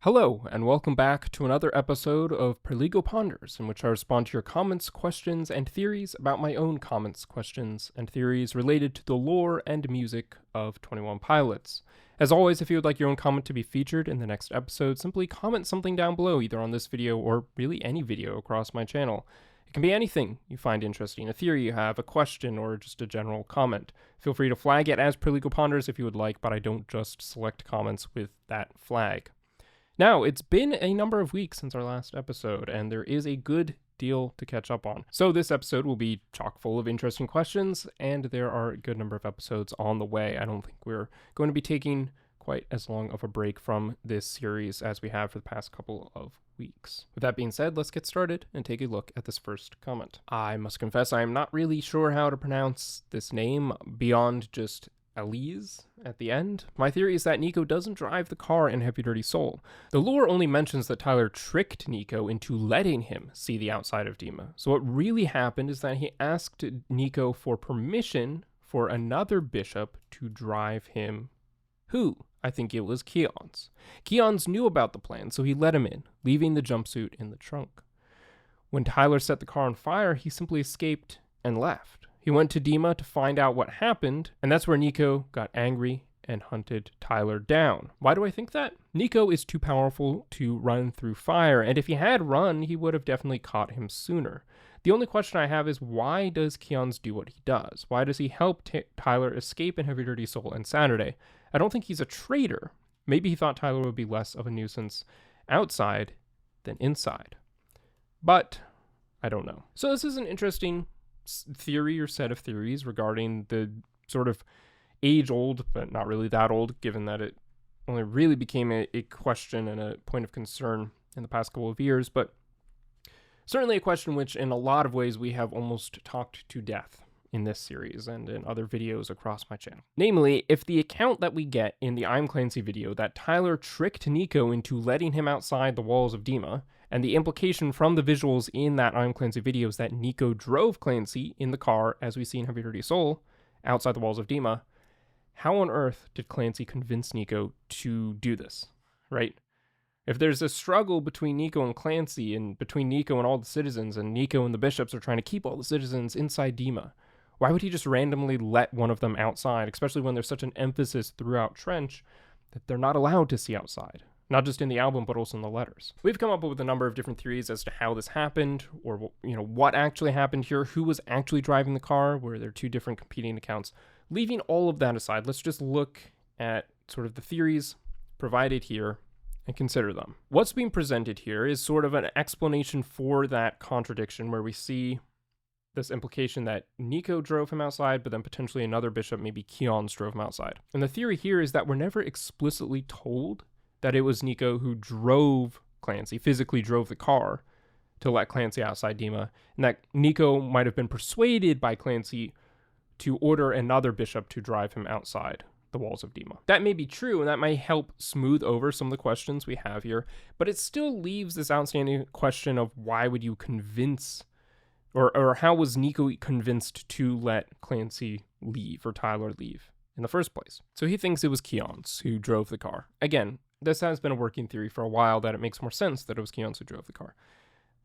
Hello, and welcome back to another episode of Perligo Ponders, in which I respond to your comments, questions, and theories about my own comments, questions, and theories related to the lore and music of 21 Pilots. As always, if you would like your own comment to be featured in the next episode, simply comment something down below, either on this video or really any video across my channel. It can be anything you find interesting, a theory you have, a question, or just a general comment. Feel free to flag it as Perligo Ponders if you would like, but I don't just select comments with that flag. Now, it's been a number of weeks since our last episode, and there is a good deal to catch up on. So this episode will be chock full of interesting questions, and there are a good number of episodes on the way. I don't think we're going to be taking quite as long of a break from this series as we have for the past couple of weeks. With that being said, let's get started and take a look at this first comment. I must confess I am not really sure how to pronounce this name beyond just Elise at the end. My theory is that Nico doesn't drive the car in Heavy Dirty Soul. The lore only mentions that Tyler tricked Nico into letting him see the outside of Dema. So what really happened is that he asked Nico for permission for another bishop to drive him. Who? I think it was Keons. Keons knew about the plan, so he let him in, leaving the jumpsuit in the trunk. When Tyler set the car on fire, he simply escaped and left. He went to Dema to find out what happened, and that's where Nico got angry and hunted Tyler down. Why do I think that? Nico is too powerful to run through fire, and if he had run, he would have definitely caught him sooner. The only question I have is, why does Keons do what he does? Why does he help Tyler escape in Heavy Dirty Soul and Saturday? I don't think he's a traitor. Maybe he thought Tyler would be less of a nuisance outside than inside. But I don't know. So this is an interesting theory or set of theories regarding the sort of age-old, but not really that old, given that it only really became a question and a point of concern in the past couple of years, but certainly a question which in a lot of ways we have almost talked to death in this series and in other videos across my channel. Namely, if the account that we get in the I'm Clancy video that Tyler tricked Nico into letting him outside the walls of Dema, and the implication from the visuals in that I'm Clancy video is that Nico drove Clancy in the car, as we see in Heavy Dirty Soul, outside the walls of Dema, how on earth did Clancy convince Nico to do this, right? If there's a struggle between Nico and Clancy, and between Nico and all the citizens, and Nico and the bishops are trying to keep all the citizens inside Dema, why would he just randomly let one of them outside, especially when there's such an emphasis throughout Trench that they're not allowed to see outside? Not just in the album, but also in the letters. We've come up with a number of different theories as to how this happened, or what actually happened here, who was actually driving the car, where there are two different competing accounts. Leaving all of that aside, let's just look at sort of the theories provided here and consider them. What's being presented here is sort of an explanation for that contradiction, where we see this implication that Nico drove him outside, but then potentially another bishop, maybe Keons, drove him outside. And the theory here is that we're never explicitly told that it was Nico who drove Clancy, physically drove the car to let Clancy outside Dema, and that Nico might have been persuaded by Clancy to order another bishop to drive him outside the walls of Dema. That may be true, and that may help smooth over some of the questions we have here, but it still leaves this outstanding question of why would you convince, or how was Nico convinced to let Clancy leave, or Tyler leave in the first place? So he thinks it was Keons who drove the car. Again, this has been a working theory for a while that it makes more sense that it was Keons who drove the car,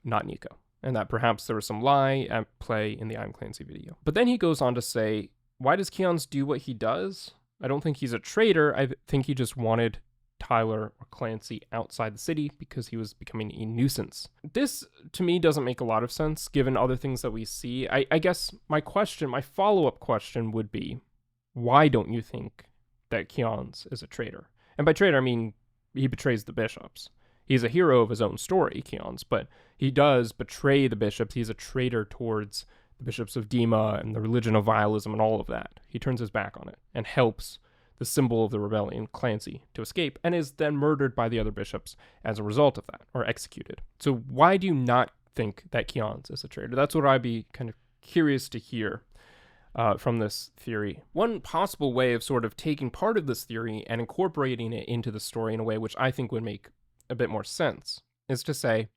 not Nico, and that perhaps there was some lie at play in the I'm Clancy video. But then he goes on to say, why does Keons do what he does? I don't think he's a traitor. I think he just wanted Tyler or Clancy outside the city because he was becoming a nuisance. This, to me, doesn't make a lot of sense given other things that we see. I guess my follow-up question would be, why don't you think that Keons is a traitor? And by traitor, I mean he betrays the bishops. He's a hero of his own story, Keons, but he does betray the bishops. He's a traitor towards the bishops of Dema and the religion of vialism and all of that. He turns his back on it and helps the symbol of the rebellion, Clancy, to escape, and is then murdered by the other bishops as a result of that, or executed. So why do you not think that Keons is a traitor? That's what I'd be kind of curious to hear from this theory. One possible way of sort of taking part of this theory and incorporating it into the story in a way which I think would make a bit more sense is to say,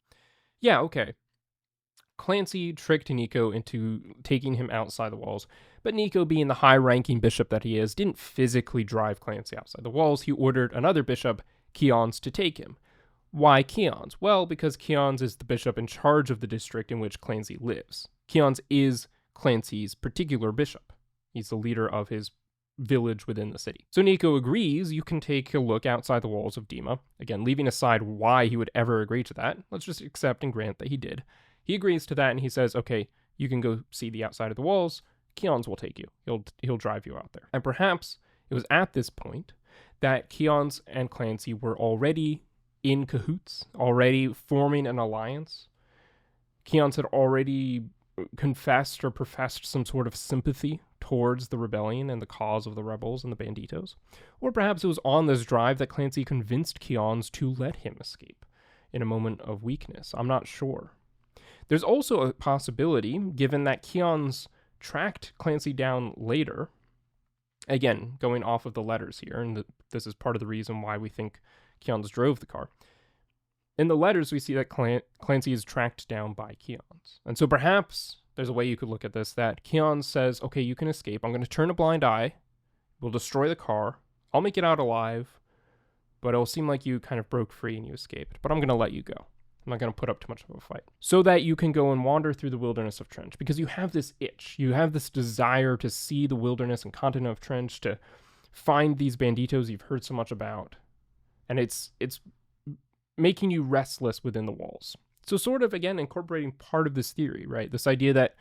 yeah, okay, Clancy tricked Nico into taking him outside the walls, but Nico, being the high-ranking bishop that he is, didn't physically drive Clancy outside the walls. He ordered another bishop, Keons, to take him. Why Keons? Well, because Keons is the bishop in charge of the district in which Clancy lives. Keons is Clancy's particular bishop. He's the leader of his village within the city. So Nico agrees you can take a look outside the walls of Dema. Again, leaving aside why he would ever agree to that, let's just accept and grant that he did. He agrees to that and he says, okay, you can go see the outside of the walls. Keons will take you. He'll drive you out there. And perhaps it was at this point that Keons and Clancy were already in cahoots, already forming an alliance. Keons had already confessed or professed some sort of sympathy towards the rebellion and the cause of the rebels and the banditos. Or perhaps it was on this drive that Clancy convinced Keons to let him escape in a moment of weakness. I'm not sure. There's also a possibility, given that Keons tracked Clancy down later, again, going off of the letters here, and this is part of the reason why we think Keons drove the car. In the letters, we see that Clancy is tracked down by Keons. And so perhaps there's a way you could look at this, that Keons says, okay, you can escape. I'm going to turn a blind eye. We'll destroy the car. I'll make it out alive. But it'll seem like you kind of broke free and you escaped. But I'm going to let you go. I'm not going to put up too much of a fight. So that you can go and wander through the wilderness of Trench. Because you have this itch. You have this desire to see the wilderness and continent of Trench, to find these banditos you've heard so much about. And it's making you restless within the walls. So sort of, again, incorporating part of this theory, right? This idea that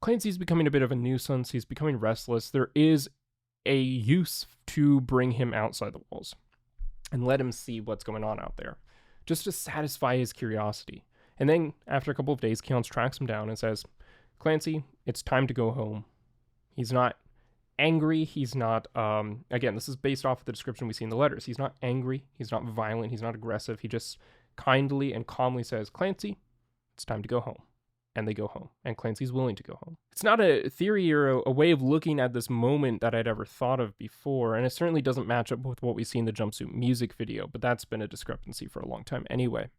Clancy's becoming a bit of a nuisance. He's becoming restless. There is a use to bring him outside the walls and let him see what's going on out there, just to satisfy his curiosity. And then after a couple of days, Keons tracks him down and says, Clancy, it's time to go home. He's not angry. He's not, again, this is based off of the description we see in the letters. He's not angry. He's not violent. He's not aggressive. He just kindly and calmly says, Clancy, it's time to go home. And they go home. And Clancy's willing to go home. It's not a theory or a way of looking at this moment that I'd ever thought of before. And it certainly doesn't match up with what we see in the jumpsuit music video. But that's been a discrepancy for a long time anyway.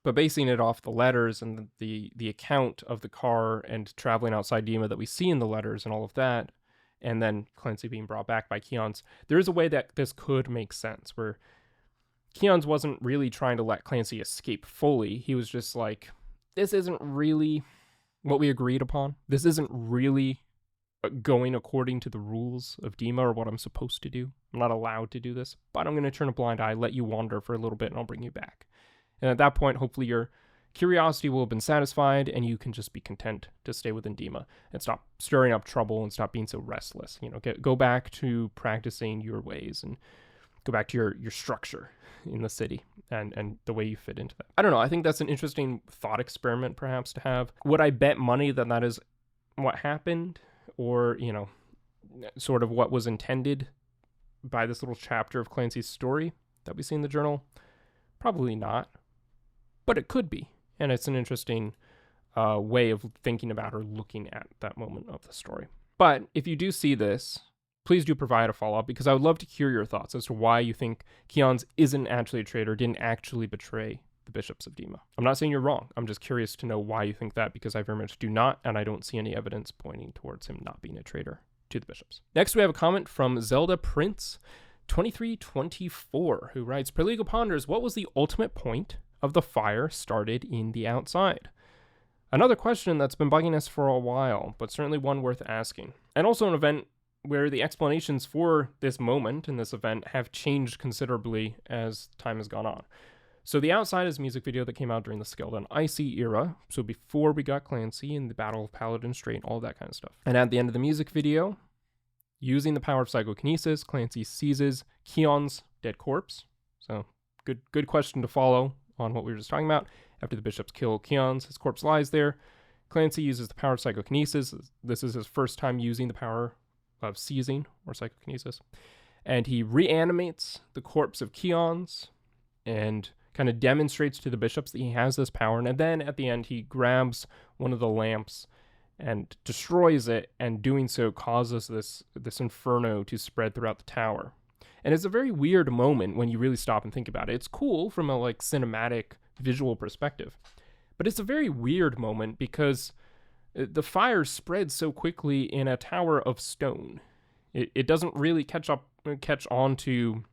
But basing it off the letters and the account of the car and traveling outside Dema that we see in the letters and all of that, and then Clancy being brought back by Keons, there is a way that this could make sense, where Keons wasn't really trying to let Clancy escape fully. He was just like, this isn't really what we agreed upon. This isn't really going according to the rules of Dema or what I'm supposed to do. I'm not allowed to do this, but I'm going to turn a blind eye, let you wander for a little bit, and I'll bring you back. And at that point, hopefully your curiosity will have been satisfied and you can just be content to stay within Dema and stop stirring up trouble and stop being so restless. You know, go back to practicing your ways and go back to your structure in the city and the way you fit into that. I don't know. I think that's an interesting thought experiment perhaps to have. Would I bet money that that is what happened, or, you know, sort of what was intended by this little chapter of Clancy's story that we see in the journal? Probably not, but it could be. And it's an interesting way of thinking about or looking at that moment of the story. But if you do see this, please do provide a follow-up, because I would love to hear your thoughts as to why you think Keons isn't actually a traitor, didn't actually betray the bishops of Dema. I'm not saying you're wrong. I'm just curious to know why you think that, because I very much do not, and I don't see any evidence pointing towards him not being a traitor to the bishops. Next, we have a comment from Zelda Prince 2324, who writes, Perligo ponders, what was the ultimate point of the fire started in the outside? Another question that's been bugging us for a while, but certainly one worth asking. And also an event where the explanations for this moment and this event have changed considerably as time has gone on. So the outside is a music video that came out during the Skeleton Icy era, so before we got Clancy and the Battle of Paladin Strait, all that kind of stuff. And at the end of the music video, using the power of psychokinesis, Clancy seizes Keons' dead corpse. So good question to follow on what we were just talking about. After the bishops kill Keons, his corpse lies there. Clancy uses the power of psychokinesis. This is his first time using the power of seizing or psychokinesis. And he reanimates the corpse of Keons and kind of demonstrates to the bishops that he has this power. And then at the end, he grabs one of the lamps and destroys it, and doing so causes this inferno to spread throughout the tower. And it's a very weird moment when you really stop and think about it. It's cool from a like cinematic visual perspective, but it's a very weird moment because the fire spreads so quickly in a tower of stone. It doesn't really catch on to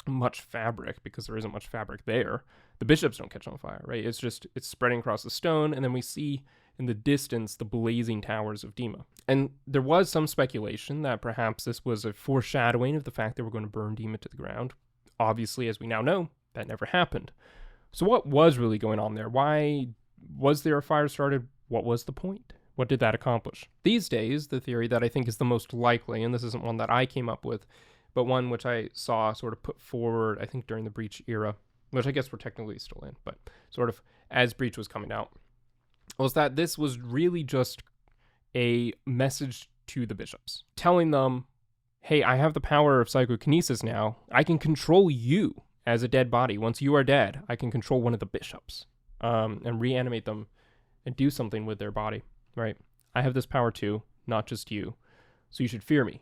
much fabric, because there isn't much fabric there. the bishops don't catch on fire, right? It's spreading across the stone, and then we see in the distance the blazing towers of Dema. And there was some speculation that perhaps this was a foreshadowing of the fact that we're going to burn Dema to the ground. Obviously, as we now know, that never happened. So what was really going on there? Why was there a fire started? What was the point? What did that accomplish? These days, the theory that I think is the most likely, and this isn't one that I came up with, but one which I saw sort of put forward, I think during the Breach era, which I guess we're technically still in, but sort of as Breach was coming out, was that this was really just a message to the bishops, telling them, hey, I have the power of psychokinesis now. I can control you as a dead body. Once you are dead, I can control one of the bishops and reanimate them and do something with their body, right? I have this power too, not just you. So you should fear me.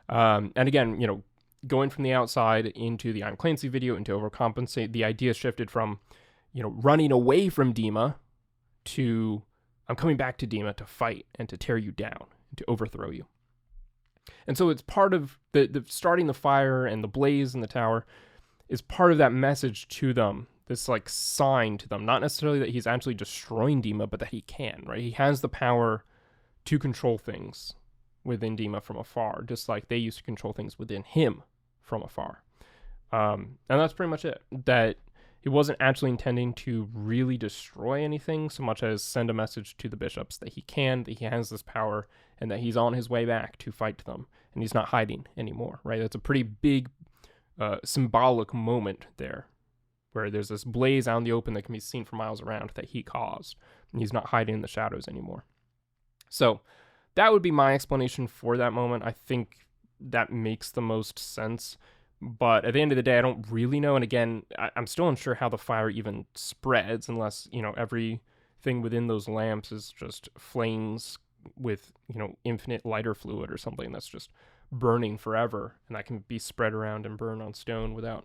And again, going from the outside into the I'm Clancy video and to overcompensate, the idea shifted from, running away from Dema to I'm coming back to Dema to fight and to tear you down and to overthrow you. And so it's part of the starting the fire and the blaze in the tower is part of that message to them, this like sign to them, not necessarily that he's actually destroying Dema, but that he can, right? He has the power to control things within Dema from afar, just like they used to control things within him from afar. And that's pretty much it. That he wasn't actually intending to really destroy anything so much as send a message to the bishops that he can, that he has this power, and that he's on his way back to fight them, and he's not hiding anymore, right? That's a pretty big symbolic moment there, where there's this blaze out in the open that can be seen for miles around that he caused, and he's not hiding in the shadows anymore. So that would be my explanation for that moment. I think that makes the most sense. But at the end of the day, I don't really know. And again, I'm still unsure how the fire even spreads unless, everything within those lamps is just flames with, infinite lighter fluid or something that's just burning forever. And that can be spread around and burn on stone without,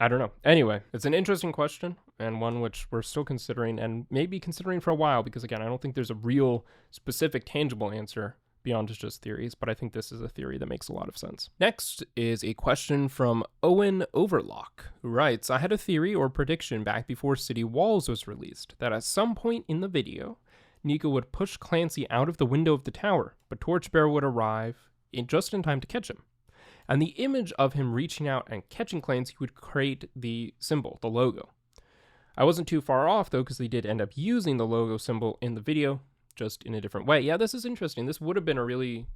I don't know. Anyway, it's an interesting question and one which we're still considering and maybe considering for a while because, again, I don't think there's a real specific tangible answer beyond just theories, but I think this is a theory that makes a lot of sense. Next is a question from Owen Overlock, who writes, I had a theory or prediction back before City Walls was released that at some point in the video, Nico would push Clancy out of the window of the tower, but Torchbearer would arrive just in time to catch him. And the image of him reaching out and catching Clancy would create the symbol, the logo. I wasn't too far off, though, because they did end up using the logo symbol in the video, just in a different way. Yeah, this is interesting. This would have been a really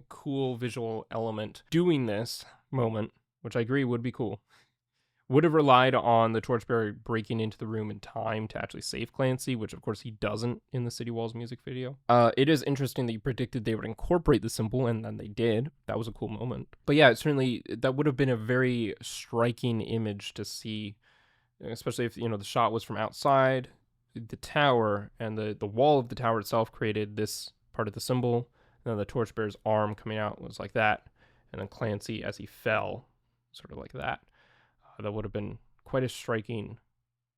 cool visual element. Doing this moment, which I agree would be cool, would have relied on the Torchbearer breaking into the room in time to actually save Clancy, which of course he doesn't in the City Walls music video. It is interesting that you predicted they would incorporate the symbol, and then they did. That was a cool moment. But yeah, certainly that would have been a very striking image to see, especially if, the shot was from outside the tower, and the wall of the tower itself created this part of the symbol, and then the Torchbearer's arm coming out was like that, and then Clancy as he fell, sort of like that. That would have been quite a striking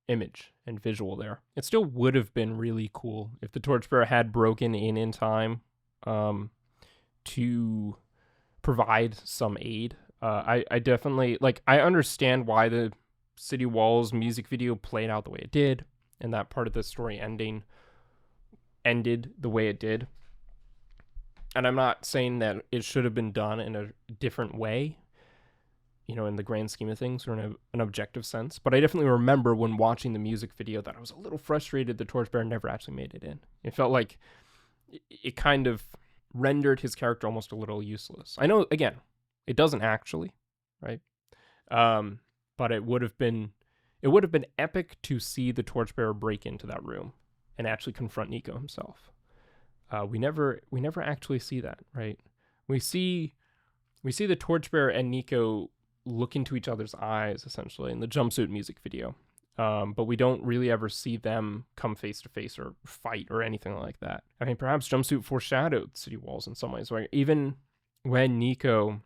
image and visual there. It still would have been really cool if the Torchbearer had broken in time to provide some aid. I definitely, I understand why the City Walls music video played out the way it did, and that part of the story ended the way it did. And I'm not saying that it should have been done in a different way, in the grand scheme of things or in an objective sense. But I definitely remember when watching the music video that I was a little frustrated the Torchbearer never actually made it in. It felt like it kind of rendered his character almost a little useless. I know, again, it doesn't actually, right? But it would have been epic to see the Torchbearer break into that room and actually confront Nico himself. We never actually see that, right? We see the Torchbearer and Nico look into each other's eyes, essentially, in the jumpsuit music video. But we don't really ever see them come face to face or fight or anything like that. I mean, perhaps jumpsuit foreshadowed City Walls in some ways, right? Even when Nico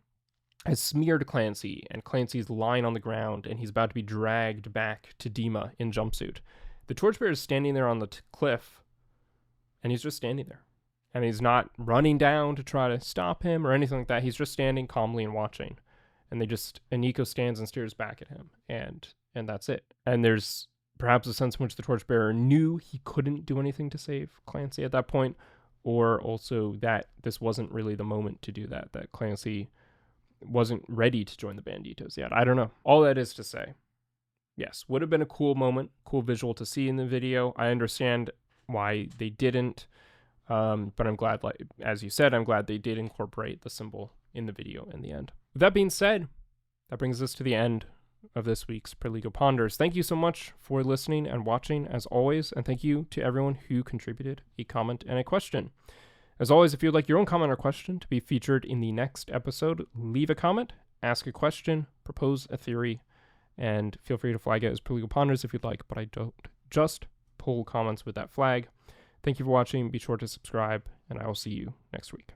has smeared Clancy and Clancy's lying on the ground and he's about to be dragged back to Dema in jumpsuit, the Torchbearer is standing there on the cliff, and he's just standing there. And he's not running down to try to stop him or anything like that. He's just standing calmly and watching. And Nico stands and stares back at him. And and that's it. And there's perhaps a sense in which the Torchbearer knew he couldn't do anything to save Clancy at that point, or also that this wasn't really the moment to do that, that Clancy wasn't ready to join the Banditos yet. I don't know. All that is to say, yes, would have been a cool moment, cool visual to see in the video. I understand why they didn't, but I'm glad, like as you said, I'm glad they did incorporate the symbol in the video in the end. With that being said, that brings us to the end of this week's Perligo Ponders. Thank you so much for listening and watching, as always, and thank you to everyone who contributed a comment and a question. As always, if you'd like your own comment or question to be featured in the next episode, leave a comment, ask a question, propose a theory, and feel free to flag it as Perligo Ponders if you'd like, but I don't just pull comments with that flag. Thank you for watching. Be sure to subscribe, and I will see you next week.